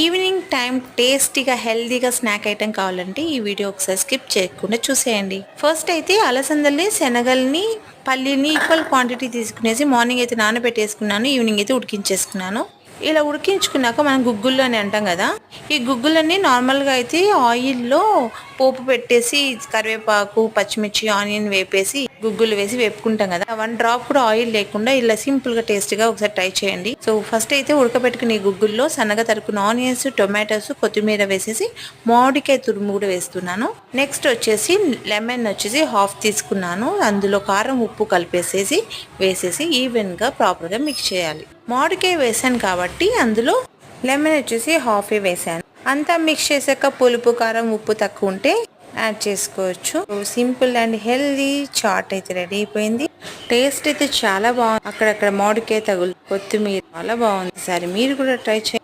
Evening time టేస్టీగా హెల్దీగా snack item కావాలంటే ఈ వీడియో ఒకసారి స్కిప్ చేయకుండా చూసేయండి. ఫస్ట్ అయితే అలసందల్ని, శనగల్ని, పల్లీని ఈక్వల్ క్వాంటిటీ తీసుకునేసి మార్నింగ్ అయితే నానబెట్టేసుకున్నాను, ఈవినింగ్ అయితే ఉడికించేసుకున్నాను. ఇలా ఉడికించుకున్నాక మనం గుగ్గుళ్ళు అని అంటాం కదా, ఈ గుగ్గులన్నీ నార్మల్గా అయితే ఆయిల్లో పోపు పెట్టేసి కరివేపాకు, పచ్చిమిర్చి, ఆనియన్ వేపేసి గుగ్గులు వేసి వేపుకుంటాం కదా, 1 డ్రాప్ కూడా ఆయిల్ లేకుండా ఇలా సింపుల్ గా టేస్టీగా ఒకసారి ట్రై చేయండి. సో ఫస్ట్ అయితే ఉడకబెట్టుకుని గుగ్గుల్లో సన్నగా తరుక్కున్న ఆనియన్స్, టొమాటోస్, కొత్తిమీర వేసేసి మామిడికాయ తురుము కూడా వేస్తున్నాను. నెక్స్ట్ వచ్చేసి లెమన్ వచ్చేసి హాఫ్ తీసుకున్నాను, అందులో కారం, ఉప్పు కలిపేసేసి వేసేసి ఈవెన్ గా ప్రాపర్ గా మిక్స్ చేయాలి. మామిడికాయ వేసాను కాబట్టి అందులో లెమన్ వచ్చేసి హాఫ్ వేసాను. అంతా మిక్స్ చేసాక పులుపు, కారం, ఉప్పు తక్కువ ఉంటే యాడ్ చేసుకోవచ్చు. సింపుల్ అండ్ హెల్దీ చాట్ అయితే రెడీ అయిపోయింది. టేస్ట్ అయితే చాలా బాగుంది. అక్కడక్కడ మామిడికాయ తగులు, కొత్తిమీర చాలా బాగుంది. సరే మీరు కూడా ట్రై చేయండి.